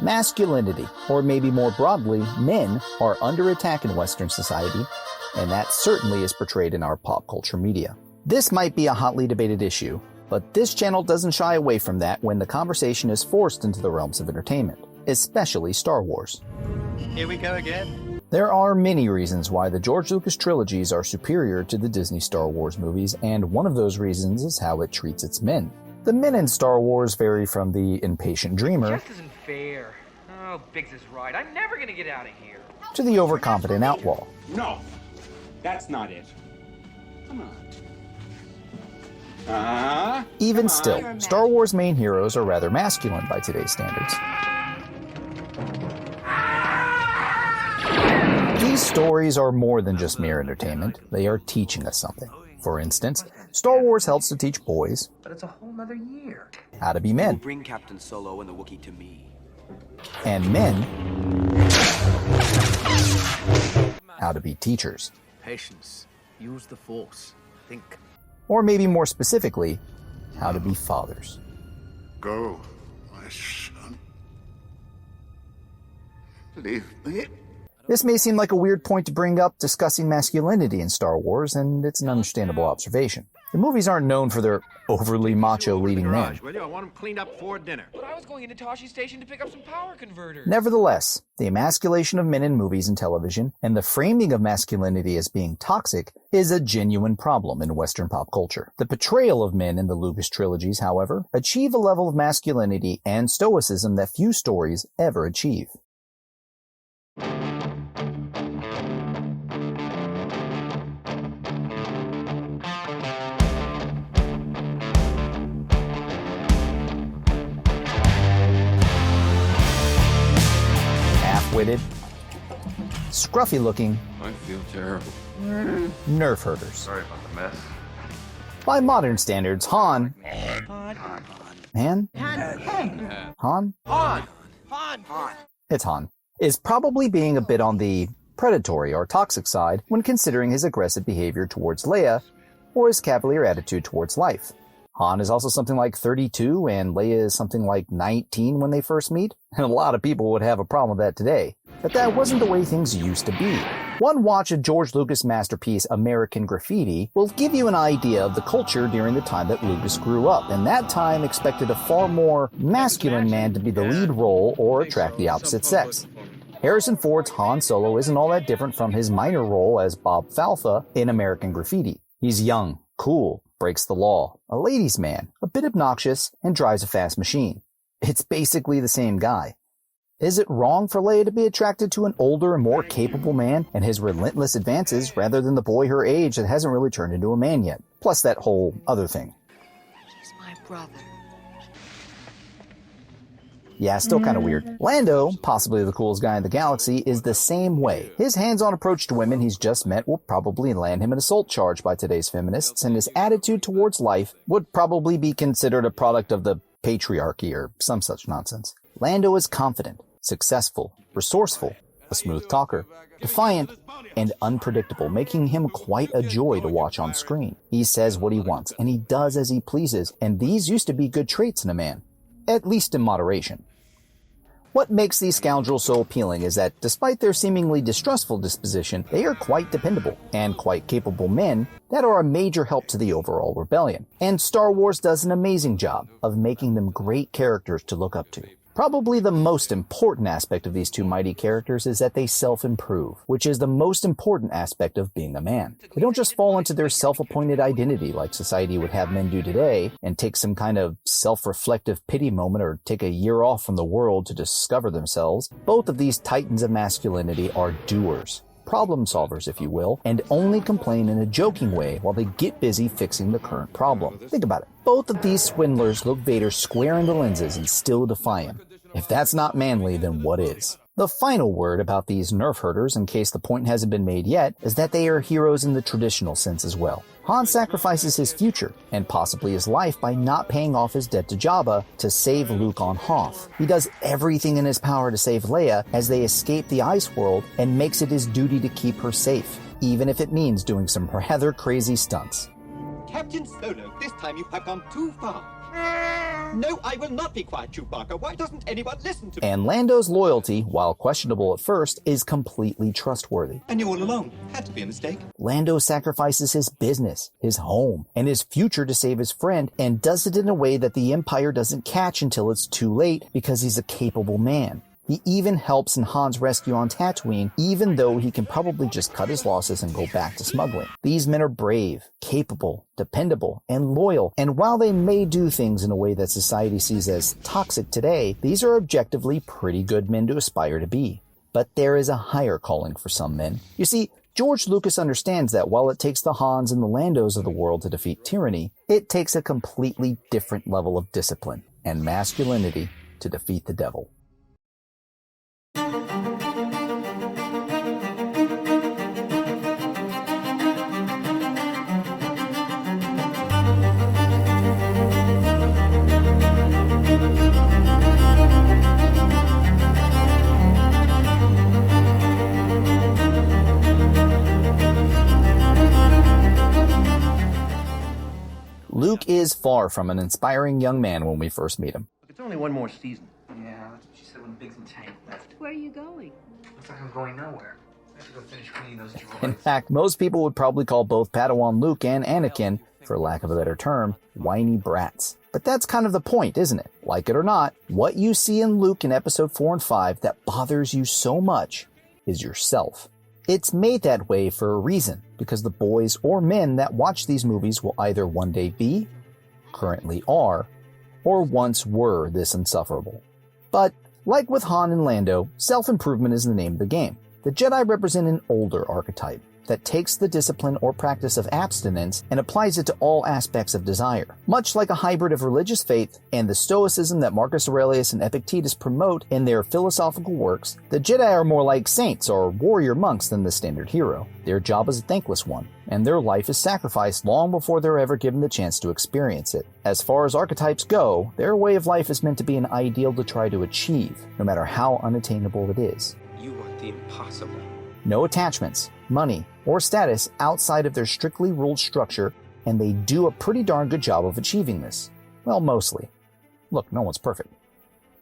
Masculinity, or maybe more broadly, men, are under attack in Western society, and that certainly is portrayed in our pop culture media. This might be a hotly debated issue, but this channel doesn't shy away from that when the conversation is forced into the realms of entertainment, especially Star Wars. Here we go again. There are many reasons why the George Lucas trilogies are superior to the Disney Star Wars movies, and one of those reasons is how it treats its men. The men in Star Wars vary from the impatient dreamer Just isn't fair. Oh, Biggs is right. I'm never gonna get out of here. to the overconfident outlaw. No, that's not it. Come on. Even still, Star Wars main heroes are rather masculine by today's standards. These stories are more than just mere entertainment. They are teaching us something. For instance, Star Wars helps to teach boys But it's a whole nother year. how to be men, Bring Captain Solo and the Wookiee to me. and men how to be teachers. Patience. Use the Force. Think. Or maybe more specifically, how to be fathers. Go, my son. Leave me. This may seem like a weird point to bring up discussing masculinity in Star Wars, and it's an understandable observation. The movies aren't known for their overly macho leading men. Will you? I want them cleaned up for dinner. But I was going into Toshi Station to pick up some power converters. Nevertheless, the emasculation of men in movies and television, and the framing of masculinity as being toxic, is a genuine problem in Western pop culture. The portrayal of men in the Lucas trilogies, however, achieve a level of masculinity and stoicism that few stories ever achieve. Half-witted, scruffy-looking, I feel terrible. nerf herders. Sorry about the mess. By modern standards, Han... Man? Han? It's Han. Is probably being a bit on the predatory or toxic side when considering his aggressive behavior towards Leia or his cavalier attitude towards life. Han is also something like 32 and Leia is something like 19 when they first meet, and a lot of people would have a problem with that today. But that wasn't the way things used to be. One watch of George Lucas' masterpiece American Graffiti will give you an idea of the culture during the time that Lucas grew up, and that time expected a far more masculine man to be the lead role or attract the opposite sex. Harrison Ford's Han Solo isn't all that different from his minor role as Bob Falfa in American Graffiti. He's young, cool, breaks the law, a ladies' man, a bit obnoxious, and drives a fast machine. It's basically the same guy. Is it wrong for Leia to be attracted to an older and more capable man and his relentless advances rather than the boy her age that hasn't really turned into a man yet? Plus that whole other thing. He's my brother. Yeah, still kind of weird. Lando, possibly the coolest guy in the galaxy, is the same way. His hands-on approach to women he's just met will probably land him an assault charge by today's feminists, and his attitude towards life would probably be considered a product of the patriarchy or some such nonsense. Lando is confident, successful, resourceful, a smooth talker, defiant, and unpredictable, making him quite a joy to watch on screen. He says what he wants, and he does as he pleases, and these used to be good traits in a man, at least in moderation. What makes these scoundrels so appealing is that, despite their seemingly distrustful disposition, they are quite dependable and quite capable men that are a major help to the overall rebellion. And Star Wars does an amazing job of making them great characters to look up to. Probably the most important aspect of these two mighty characters is that they self-improve, which is the most important aspect of being a man. They don't just fall into their self-appointed identity like society would have men do today and take some kind of self-reflective pity moment or take a year off from the world to discover themselves. Both of these titans of masculinity are doers, problem solvers if you will, and only complain in a joking way while they get busy fixing the current problem. Think about it. Both of these swindlers look Vader square in the lenses and still defy him. If that's not manly, then what is? The final word about these nerf herders, in case the point hasn't been made yet, is that they are heroes in the traditional sense as well. Han sacrifices his future, and possibly his life, by not paying off his debt to Jabba to save Luke on Hoth. He does everything in his power to save Leia as they escape the ice world and makes it his duty to keep her safe, even if it means doing some rather crazy stunts. Captain Solo, this time you have gone too far. No, I will not be quiet, Chewbacca. Why doesn't anyone listen to me? And Lando's loyalty, while questionable at first, is completely trustworthy. And you're all alone. Had to be a mistake. Lando sacrifices his business, his home, and his future to save his friend, and does it in a way that the Empire doesn't catch until it's too late because he's a capable man. He even helps in Han's rescue on Tatooine, even though he can probably just cut his losses and go back to smuggling. These men are brave, capable, dependable, and loyal, and while they may do things in a way that society sees as toxic today, these are objectively pretty good men to aspire to be. But there is a higher calling for some men. You see, George Lucas understands that while it takes the Hans and the Landos of the world to defeat tyranny, it takes a completely different level of discipline and masculinity to defeat the devil. Luke is far from an inspiring young man when we first meet him. It's only one more season. Yeah, that's what she said when Biggs and Tank left. Where are you going? Looks like I'm going nowhere. I have to go finish cleaning those drawers. In fact, most people would probably call both Padawan Luke and Anakin, for lack of a better term, whiny brats. But that's kind of the point, isn't it? Like it or not, what you see in Luke in episode 4 and 5 that bothers you so much is yourself. It's made that way for a reason, because the boys or men that watch these movies will either one day be, currently are, or once were this insufferable. But, like with Han and Lando, self-improvement is the name of the game. The Jedi represent an older archetype that takes the discipline or practice of abstinence and applies it to all aspects of desire. Much like a hybrid of religious faith and the stoicism that Marcus Aurelius and Epictetus promote in their philosophical works, the Jedi are more like saints or warrior monks than the standard hero. Their job is a thankless one, and their life is sacrificed long before they're ever given the chance to experience it. As far as archetypes go, their way of life is meant to be an ideal to try to achieve, no matter how unattainable it is. You want the impossible. No attachments, money, or status outside of their strictly ruled structure, and they do a pretty darn good job of achieving this. Well, mostly. Look, no one's perfect.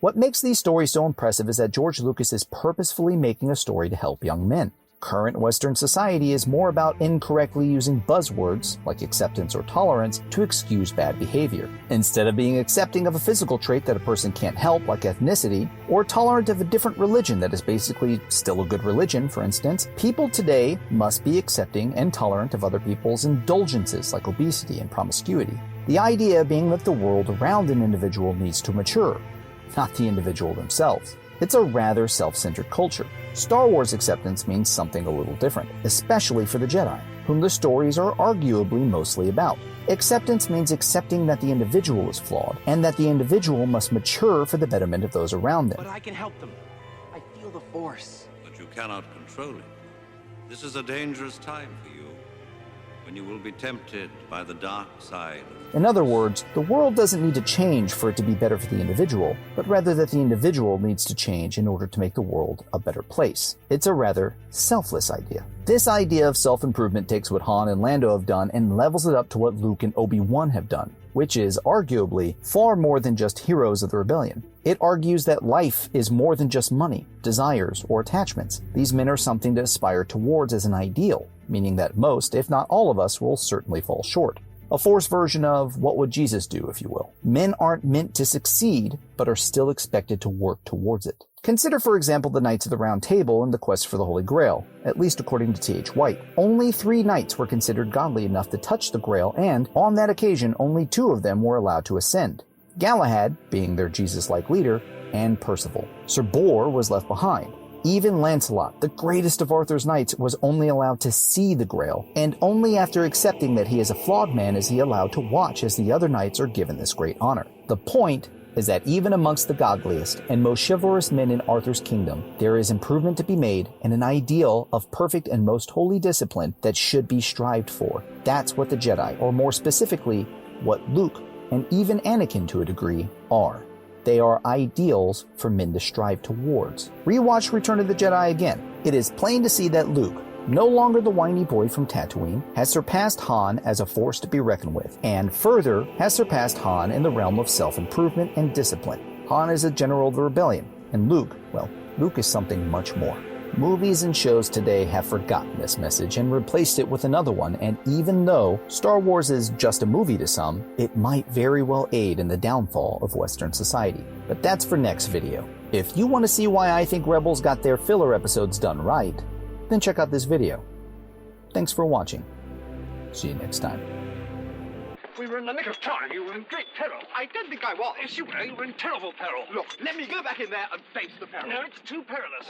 What makes these stories so impressive is that George Lucas is purposefully making a story to help young men. Current Western society is more about incorrectly using buzzwords, like acceptance or tolerance, to excuse bad behavior. Instead of being accepting of a physical trait that a person can't help, like ethnicity, or tolerant of a different religion that is basically still a good religion, for instance, people today must be accepting and tolerant of other people's indulgences, like obesity and promiscuity. The idea being that the world around an individual needs to mature, not the individual themselves. It's a rather self-centered culture. Star Wars acceptance means something a little different, especially for the Jedi, whom the stories are arguably mostly about. Acceptance means accepting that the individual is flawed, and that the individual must mature for the betterment of those around them. But I can help them. I feel the Force. But you cannot control it. This is a dangerous time for you, when you will be tempted by the dark side. In other words, the world doesn't need to change for it to be better for the individual, but rather that the individual needs to change in order to make the world a better place. It's a rather selfless idea. This idea of self-improvement takes what Han and Lando have done and levels it up to what Luke and Obi-Wan have done, which is arguably far more than just heroes of the rebellion. It argues that life is more than just money, desires, or attachments. These men are something to aspire towards as an ideal, meaning that most, if not all of us, will certainly fall short. A Force version of what would Jesus do, if you will. Men aren't meant to succeed, but are still expected to work towards it. Consider, for example, the Knights of the Round Table and the quest for the Holy Grail, at least according to T.H. White. Only 3 knights were considered godly enough to touch the Grail, and, on that occasion, only 2 of them were allowed to ascend. Galahad, being their Jesus-like leader, and Percival. Sir Bors was left behind. Even Lancelot, the greatest of Arthur's knights, was only allowed to see the Grail, and only after accepting that he is a flawed man is he allowed to watch as the other knights are given this great honor. The point is that even amongst the godliest and most chivalrous men in Arthur's kingdom, there is improvement to be made and an ideal of perfect and most holy discipline that should be strived for. That's what the Jedi, or more specifically, what Luke, and even Anakin to a degree, are. They are ideals for men to strive towards. Rewatch Return of the Jedi again. It is plain to see that Luke, no longer the whiny boy from Tatooine, has surpassed Han as a force to be reckoned with, and further has surpassed Han in the realm of self-improvement and discipline. Han is a general of the rebellion, and Luke, well, Luke is something much more. Movies and shows today have forgotten this message and replaced it with another one, and even though Star Wars is just a movie to some, it might very well aid in the downfall of Western society. But that's for next video. If you want to see why I think Rebels got their filler episodes done right, then check out this video. Thanks for watching. See you next time. We were in the nick of time. You were in great peril. I don't think I was. Yes, you were. You were in terrible peril. Look, let me go back in there and face the peril. No, it's too perilous.